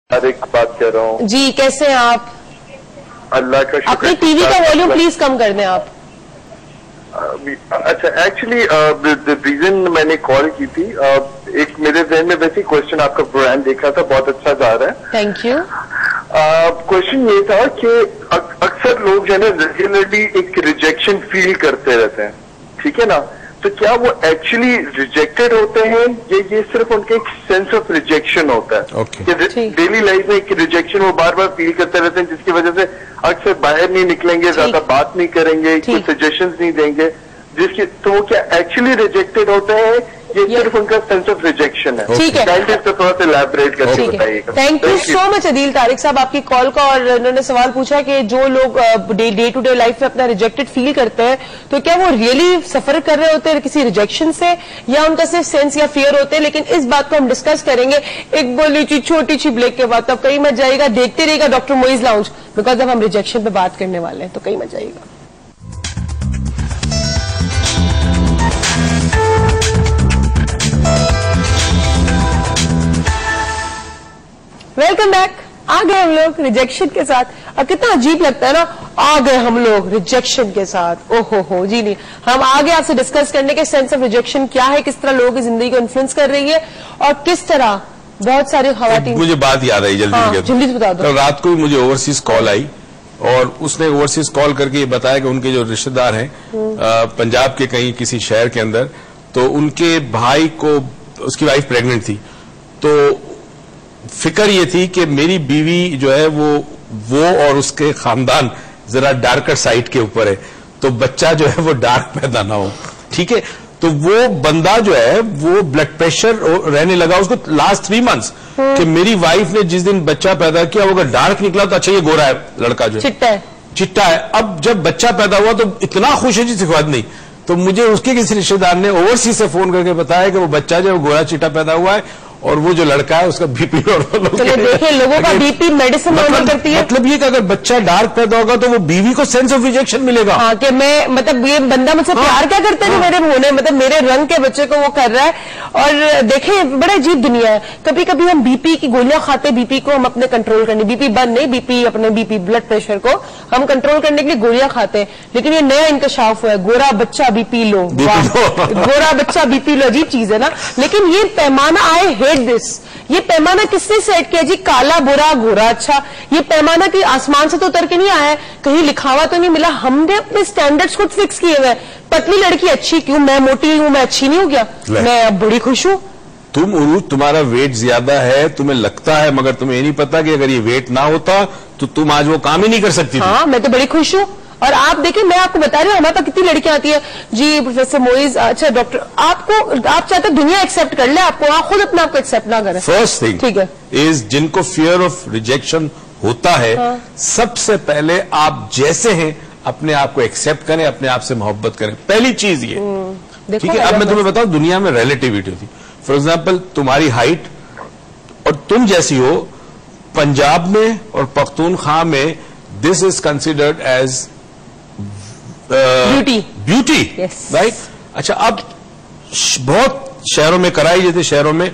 तारिक बात कर रहा हूँ जी। कैसे हैं आप? अल्लाह का शुक्र। अपनी टीवी का वॉल्यूम प्लीज कम कर दें आप। अच्छा, एक्चुअली रीजन मैंने कॉल की थी, एक मेरे जहन में वैसे क्वेश्चन, आपका प्रोग्राम देखा था, बहुत अच्छा जा रहा है, थैंक यू। क्वेश्चन ये था कि अक्सर लोग जो है ना रेगुलरली एक रिजेक्शन फील करते रहते हैं, ठीक है ना, तो क्या वो एक्चुअली रिजेक्टेड होते हैं ये सिर्फ उनका एक सेंस ऑफ रिजेक्शन होता है? कि डेली लाइफ में एक रिजेक्शन वो बार बार फील करते रहते हैं, जिसकी वजह से अक्सर बाहर नहीं निकलेंगे, ज्यादा बात नहीं करेंगे, कुछ सजेशंस नहीं देंगे, जिसकी तो वो क्या एक्चुअली रिजेक्टेड होते हैं, ये सिर्फ उनका सेंस ऑफ रिजेक्शन है? ठीक है, तो थोड़ा सा इलैबोरेट करके बताइएगा। Thank you so much Adeel Tariq साहब आपकी कॉल का। और उन्होंने सवाल पूछा कि जो लोग डे टू डे लाइफ में अपना रिजेक्टेड फील करते हैं, तो क्या वो रियली सफर कर रहे होते हैं किसी रिजेक्शन से, या उनका सिर्फ सेंस या फियर होते हैं? लेकिन इस बात को हम डिस्कस करेंगे एक बोली ची छोटी सी ब्रेक के बाद। तब कहीं मत जाइएगा, देखते रहिएगा डॉक्टर मोइज लाउंज, बिकॉज अब हम रिजेक्शन पे बात करने वाले हैं, तो कहीं मत जाइएगा। Welcome back. आ गए हम लोग रिजेक्शन के साथ। अब कितना अजीब लगता है ना, आ गए हम लोग रिजेक्शन के साथ। ओहो हो जी नहीं, हम आगे आपसे डिस्कस करने के सेंस ऑफ रिजेक्शन क्या है, किस तरह लोगों की जिंदगी को इन्फ्लुएंस कर रही है, और किस तरह बहुत सारी खवातीन। मुझे बात याद आई, जल्दी से बता दो। तो रात को भी मुझे ओवरसीज कॉल आई, और उसने ओवरसीज कॉल करके ये बताया कि उनके जो रिश्तेदार हैं पंजाब के कहीं किसी शहर के अंदर, तो उनके भाई को, उसकी वाइफ प्रेग्नेंट थी, तो फिक्र ये थी कि मेरी बीवी जो है वो और उसके खानदान जरा डार्कर साइड के ऊपर है, तो बच्चा जो है वो डार्क पैदा ना हो, ठीक है। तो वो बंदा जो है वो ब्लड प्रेशर रहने लगा उसको लास्ट 3 मंथ्स, कि मेरी वाइफ ने जिस दिन बच्चा पैदा किया वो अगर डार्क निकला तो अच्छा ये गोरा है लड़का, जो चिट्टा है। अब जब बच्चा पैदा हुआ तो इतना खुश है जिससे बात नहीं, तो मुझे उसके किसी रिश्तेदार ने ओवरसीज से फोन करके बताया कि वो बच्चा जो है वो गोरा चिट्टा पैदा हुआ है, और वो जो लड़का है उसका बीपी नॉर्मल हो गया। देखिए लोगों का बीपी मेडिसिन नॉर्मल करती है। मतलब ये कि अगर बच्चा डार्क पैदा होगा तो वो बीवी को सेंस ऑफ रिजेक्शन मिलेगा। हाँ, कि मैं मतलब ये बंदा मुझसे प्यार क्या करता है, मेरे होने मतलब मेरे रंग के बच्चे को वो कर रहा है। और देखिए बड़ा अजीब दुनिया है। कभी कभी हम बीपी की गोलियां खाते, बीपी को हम अपने कंट्रोल करने, बीपी बंद नहीं, बीपी अपने बीपी ब्लड प्रेशर को हम कंट्रोल करने के लिए गोलियां खाते हैं। लेकिन ये नया इंकशाफ हुआ है, गोरा बच्चा बीपी लो, गोरा बच्चा बीपी लो, अजीब चीज है ना। लेकिन ये पैमाना, आई हेट दिस, ये पैमाना किसने सेट किया जी? काला बुरा गोरा अच्छा, ये पैमाना की आसमान से तो उतर के नहीं आया है, कहीं लिखा हुआ तो नहीं मिला, हमने अपने स्टैंडर्ड्स खुद फिक्स किए हुए। पतली लड़की अच्छी क्यों, मैं मोटी हूं, मैं अच्छी नहीं हूं क्या? मैं अब बड़ी खुश हूं। तुम उरूज, तुम्हारा वेट ज्यादा है, तुम्हें लगता है, मगर तुम्हें ये नहीं पता कि अगर ये वेट ना होता तो तुम आज वो काम ही नहीं कर सकती। हाँ, मैं तो बड़ी खुश हूं। और आप देखिए, मैं आपको बता रही हूँ हमारे पास कितनी लड़कियां आती है जी प्रोफेसर मोइज, अच्छा डॉक्टर, आप चाहते दुनिया एक्सेप्ट कर ले आपको, आप खुद अपने आपको एक्सेप्ट ना करें। फर्स्ट थिंग ठीक है इज, जिनको फियर ऑफ रिजेक्शन होता है, सबसे पहले आप जैसे हैं अपने आप को एक्सेप्ट करें, अपने आप से मोहब्बत करें, पहली चीज ये, ठीक है। अब मैं तुम्हें बताऊं, दुनिया में रिलेटिविटी होती। फॉर एग्जाम्पल, तुम्हारी हाइट और तुम जैसी हो, पंजाब में और पख्तूनख्वा में this is considered as beauty, right. अच्छा, अब बहुत शहरों में, कराई जैसे शहरों में,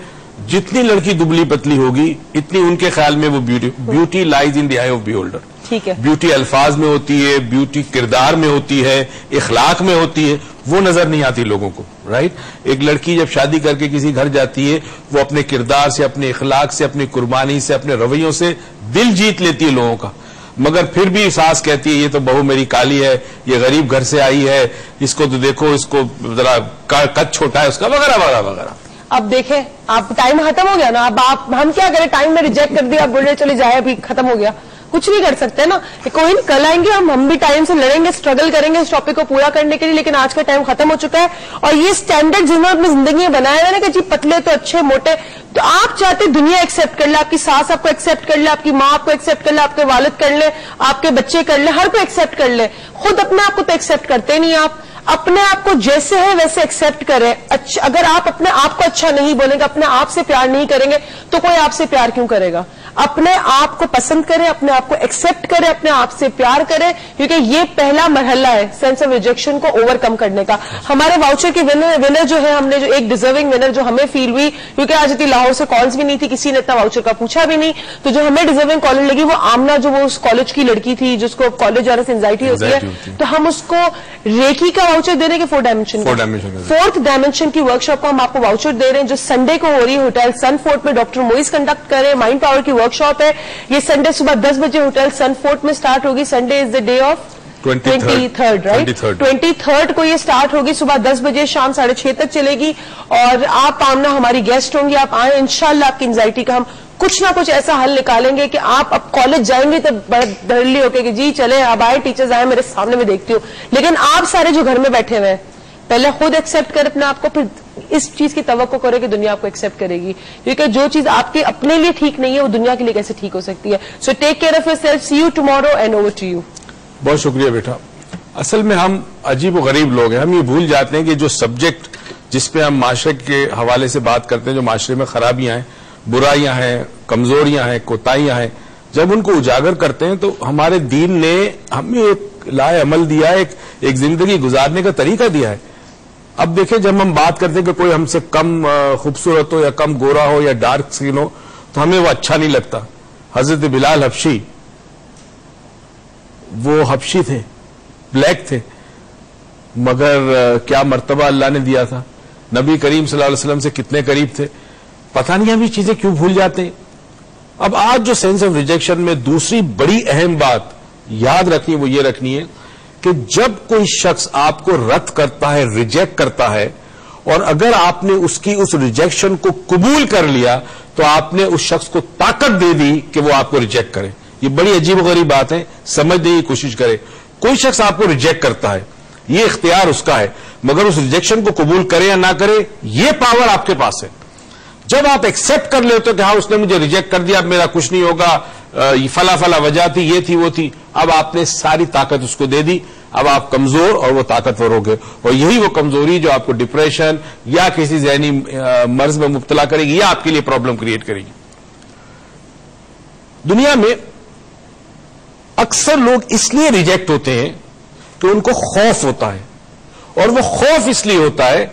जितनी लड़की दुबली पतली होगी इतनी उनके ख्याल में वो beauty lies in the I of beholder. ठीक है, ब्यूटी अल्फाज में होती है, ब्यूटी किरदार में होती है, इखलाक में होती है, वो नजर नहीं आती लोगों को, राइट। एक लड़की जब शादी करके किसी घर जाती है, वो अपने किरदार से, अपने इखलाक से, अपनी कुर्बानी से, अपने रवैयों से दिल जीत लेती है लोगों का, मगर फिर भी सास कहती है ये तो बहू मेरी काली है, ये गरीब घर से आई है, इसको तो देखो, इसको जरा कद छोटा है उसका, वगैरह वगैरह वगैरह। अब देखें, आप टाइम खत्म हो गया ना, अब हम क्या करें, टाइम में रिजेक्ट कर दिया, आप बोले चले जाए, अभी खत्म हो गया, कुछ नहीं कर सकते ना। कोई नहीं, कल आएंगे हम भी टाइम से लड़ेंगे, स्ट्रगल करेंगे इस टॉपिक को पूरा करने के लिए। लेकिन आज का टाइम खत्म हो चुका है, और ये स्टैंडर्ड जिन्होंने अपनी जिंदगी में बनाया है ना कि जी पतले तो अच्छे, मोटे, तो आप चाहते दुनिया एक्सेप्ट कर ले, आपकी सास आपको एक्सेप्ट कर ले, आपकी माँ आपको एक्सेप्ट कर ले, आपके वालिद कर ले, आपके बच्चे कर ले, हर कोई एक्सेप्ट कर ले। खुद अपने आप को तो एक्सेप्ट करते नहीं। आप अपने आप को जैसे है वैसे एक्सेप्ट करें। अगर आप अपने आप को अच्छा नहीं बोलेंगे, अपने आप से प्यार नहीं करेंगे, तो कोई आपसे प्यार क्यों करेगा? अपने आप को पसंद करें, अपने आप को एक्सेप्ट करें, अपने आप से प्यार करें, क्योंकि ये पहला मरहला है सेंस ऑफ रिजेक्शन को ओवरकम करने का। हमारे वाउचर के विनर जो है, हमने जो एक डिजर्विंग विनर जो हमें फील हुई, क्योंकि आज इतनी लाहौर से कॉल्स भी नहीं थी, किसी ने इतना वाउचर का पूछा भी नहीं, तो जो हमें डिजर्विंग कॉलेज लगी वो आमना, जो वो उस कॉलेज की लड़की थी जिसको कॉलेज जाने से एंजाइटी होती है, तो हम उसको रेकी का वाउचर दे रहे हैं कि 4 डायमेंशन की वर्कशॉप को हम आपको वाउचर दे रहे हैं, जो संडे को हो रही है होटल सनफोर्ट में। डॉक्टर मोइज कंडक्ट कर रहे हैं, माइंड पावर की वर्कशॉप है। ये संडे सुबह 10 बजे होटल सनफोर्ट में स्टार्ट होगी। Sunday is the day of 23rd, right? 23rd को ये स्टार्ट होगी सुबह 10 बजे, शाम 6:30 तक चलेगी। और आप आमना हमारी गेस्ट होंगी, आप आए, इंशाल्लाह आपकी एंजाइटी का हम कुछ ना कुछ ऐसा हल निकालेंगे कि आप अब कॉलेज जाएंगे तो बड़ा धड़ल्ली होके कि जी चले अब आए, टीचर्स आए, मेरे सामने में देखती हूँ। लेकिन आप सारे जो घर में बैठे हुए हैं, पहले खुद एक्सेप्ट करें अपने आप को, फिर इस चीज की तवक्को करें कि दुनिया आपको एक्सेप्ट करेगी, क्योंकि जो चीज आपके अपने लिए ठीक नहीं है वो दुनिया के लिए कैसे ठीक हो सकती है। So take care of yourself, see you tomorrow and over to you. बहुत शुक्रिया बेटा। असल में हम अजीब व गरीब लोग हैं, हम ये भूल जाते हैं कि जो सब्जेक्ट जिस पे हम माशरे के हवाले से बात करते हैं, जो माशरे में खराबियां हैं, बुराइयां हैं, कमजोरियां हैं, कोताहियां हैं, जब उनको उजागर करते हैं तो हमारे दीन ने हमें एक लाए अमल दिया है, एक जिंदगी गुजारने का तरीका दिया है। अब देखिए, जब हम बात करते हैं कि कोई हमसे कम खूबसूरत हो या कम गोरा हो या डार्क स्किन हो तो हमें वो अच्छा नहीं लगता। हजरत बिलाल हबशी, वो हबशी थे, ब्लैक थे, मगर क्या मर्तबा अल्लाह ने दिया था। नबी करीम सल्लल्लाहु अलैहि वसल्लम से कितने करीब थे। पता नहीं हम ये चीजें क्यों भूल जाते हैं। अब आज जो सेंस ऑफ रिजेक्शन में दूसरी बड़ी अहम बात याद रखनी, वो ये रखनी है कि जब कोई शख्स आपको रद्द करता है, रिजेक्ट करता है, और अगर आपने उसकी उस रिजेक्शन को कबूल कर लिया तो आपने उस शख्स को ताकत दे दी कि वो आपको रिजेक्ट करे। ये बड़ी अजीब गरीब बात है, समझने की कोशिश करें। कोई शख्स आपको रिजेक्ट करता है, ये इख्तियार उसका है, मगर उस रिजेक्शन को कबूल करे या ना करे, ये पावर आपके पास है। जब आप एक्सेप्ट कर लेते हो कि हाँ उसने मुझे रिजेक्ट कर दिया, अब मेरा कुछ नहीं होगा, फला फला वजह थी, ये थी वो थी, अब आपने सारी ताकत उसको दे दी, अब आप कमजोर और वो ताकतवर हो गए। और यही वो कमजोरी जो आपको डिप्रेशन या किसी ज़हनी मर्ज में मुब्तला करेगी या आपके लिए प्रॉब्लम क्रिएट करेगी। दुनिया में अक्सर लोग इसलिए रिजेक्ट होते हैं कि उनको खौफ होता है, और वो खौफ इसलिए होता है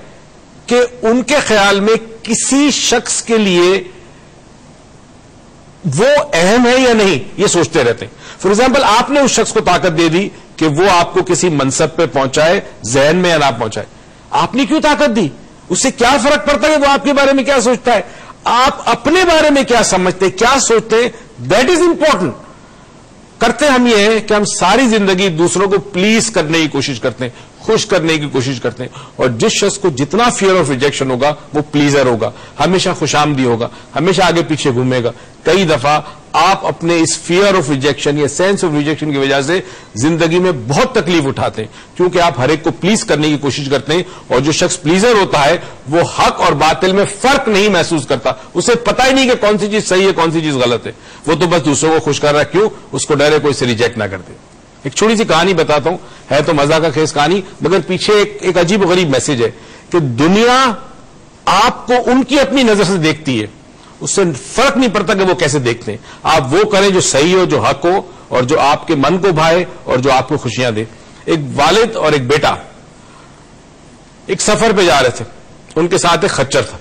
कि उनके ख्याल में किसी शख्स के लिए वो अहम है या नहीं, ये सोचते रहते हैं। फॉर एग्जाम्पल, आपने उस शख्स को ताकत दे दी कि वो आपको किसी मनसब पे पहुंचाए, जहन में या ना पहुंचाए। आपने क्यों ताकत दी? उससे क्या फर्क पड़ता है कि वो आपके बारे में क्या सोचता है? आप अपने बारे में क्या समझते हैं, क्या सोचते हैं, दैट इज इंपॉर्टेंट। करते हम ये है कि हम सारी जिंदगी दूसरों को प्लीज करने की कोशिश करते हैं, खुश करने की कोशिश करते हैं, और जिस शख्स को जितना फियर ऑफ रिजेक्शन होगा वो प्लीजर होगा, हमेशा खुशामदी होगा, हमेशा आगे पीछे घूमेगा। कई दफा आप अपने इस फियर ऑफ रिजेक्शन या सेंस ऑफ रिजेक्शन की वजह से जिंदगी में बहुत तकलीफ उठाते हैं, क्योंकि आप हर एक को प्लीज करने की कोशिश करते हैं, और जो शख्स प्लीजर होता है वो हक और बातिल में फर्क नहीं महसूस करता। उसे पता ही नहीं कि कौन सी चीज सही है, कौन सी चीज गलत है। वो तो बस दूसरों को खुश कर रहा है, क्यों? उसको डर है कोई इसे रिजेक्ट ना कर दे। एक छोटी सी कहानी बताता हूं, है तो मजा का खेस कहानी, मगर पीछे एक अजीब गरीब मैसेज है कि दुनिया आपको उनकी अपनी नजर से देखती है, उससे फर्क नहीं पड़ता कि वो कैसे देखते हैं। आप वो करें जो सही हो, जो हक हो, और जो आपके मन को भाए और जो आपको खुशियां दे। एक वालिद और एक बेटा एक सफर पे जा रहे थे, उनके साथ एक खच्चर था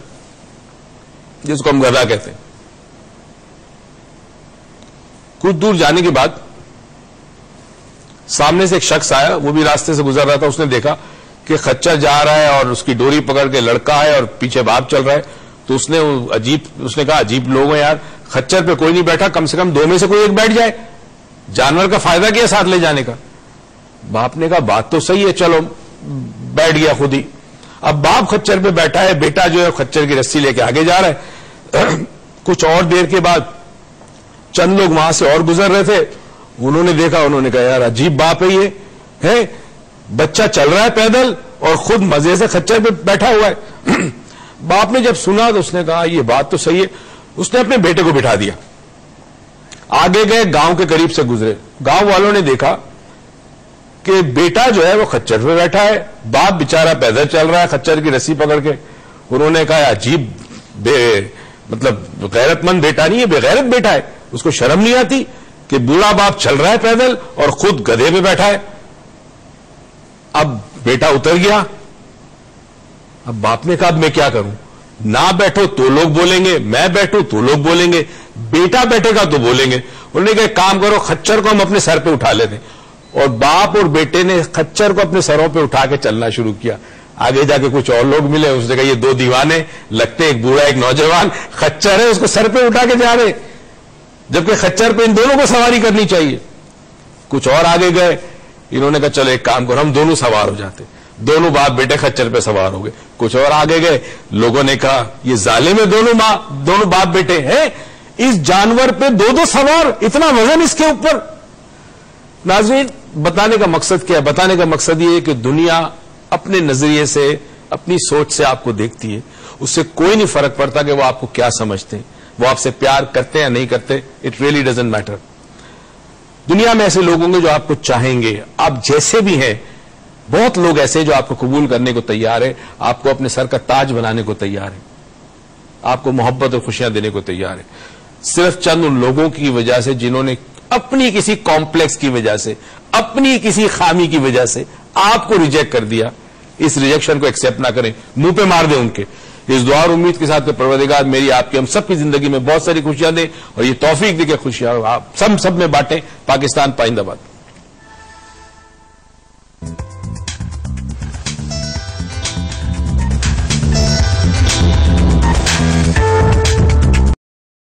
जिसको हम गधा कहते हैं। कुछ दूर जाने के बाद सामने से एक शख्स आया, वो भी रास्ते से गुजर रहा था। उसने देखा कि खच्चर जा रहा है और उसकी डोरी पकड़ के लड़का है और पीछे बाप चल रहा है, तो उसने कहा अजीब लोग हैं यार, खच्चर पे कोई नहीं बैठा, कम से कम दो में से कोई एक बैठ जाए, जानवर का फायदा क्या साथ ले जाने का। बाप ने कहा बात तो सही है, चलो, बैठ गया खुद ही। अब बाप खच्चर पे बैठा है, बेटा जो है खच्चर की रस्सी लेके आगे जा रहा है। कुछ और देर के बाद चंद लोग वहां से और गुजर रहे थे, उन्होंने देखा, उन्होंने कहा यार अजीब बाप है ये, है बच्चा चल रहा है पैदल और खुद मजे से खच्चर पे बैठा हुआ है। बाप ने जब सुना तो उसने कहा ये बात तो सही है। उसने अपने बेटे को बिठा दिया, आगे गए, गांव के करीब से गुजरे। गांव वालों ने देखा कि बेटा जो है वो खच्चर पे बैठा है, बाप बेचारा पैदल चल रहा है खच्चर की रस्सी पकड़ के। उन्होंने कहा अजीब मतलब गैरतमंद बेटा नहीं है, बेगैरत बेटा है, उसको शर्म नहीं आती कि बूढ़ा बाप चल रहा है पैदल और खुद गधे पे बैठा है। अब बेटा उतर गया, अब बाप ने कहा अब मैं क्या करूं, ना बैठो तो लोग बोलेंगे, मैं बैठूं तो लोग बोलेंगे, बेटा बैठेगा तो बोलेंगे। उन्होंने कहा काम करो, खच्चर को हम अपने सर पे उठा लेते। और बाप और बेटे ने खच्चर को अपने सरों पे उठा के चलना शुरू किया। आगे जाके कुछ और लोग मिले, उसने कहा ये दो दीवाने लगते, एक बूढ़ा एक नौजवान, खच्चर है उसको सर पे उठा के जा रहे, जबकि खच्चर पे इन दोनों को सवारी करनी चाहिए। कुछ और आगे गए, इन्होंने कहा चलो एक काम करो, हम दोनों सवार हो जाते। दोनों बाप बेटे खच्चर पे सवार हो गए। कुछ और आगे गए, लोगों ने कहा ये जालिम है, दोनों बाप बेटे हैं, इस जानवर पे दो सवार, इतना वजन इसके ऊपर। नाज़रीन, बताने का मकसद क्या है? बताने का मकसद ये है कि दुनिया अपने नजरिए से, अपनी सोच से आपको देखती है। उससे कोई नहीं फर्क पड़ता कि वो आपको क्या समझते हैं, वो आपसे प्यार करते हैं या नहीं करते, इट रियली डजंट मैटर। दुनिया में ऐसे लोग होंगे जो आपको चाहेंगे, आप जैसे भी हैं। बहुत लोग ऐसे जो आपको कबूल करने को तैयार है, आपको अपने सर का ताज बनाने को तैयार है, आपको मोहब्बत और खुशियां देने को तैयार है। सिर्फ चंद उन लोगों की वजह से जिन्होंने अपनी किसी कॉम्प्लेक्स की वजह से, अपनी किसी खामी की वजह से आपको रिजेक्ट कर दिया। इस रिजेक्शन को एक्सेप्ट ना करें, मुंह पे मार दें उनके। इस दुआ और उम्मीद के साथ कि परवरदिगार मेरी आपकी हम सबकी जिंदगी में बहुत सारी खुशियां दें और ये तौफीक दे के खुशियां आप सब में बांटें। पाकिस्तान पाइंदाबाद।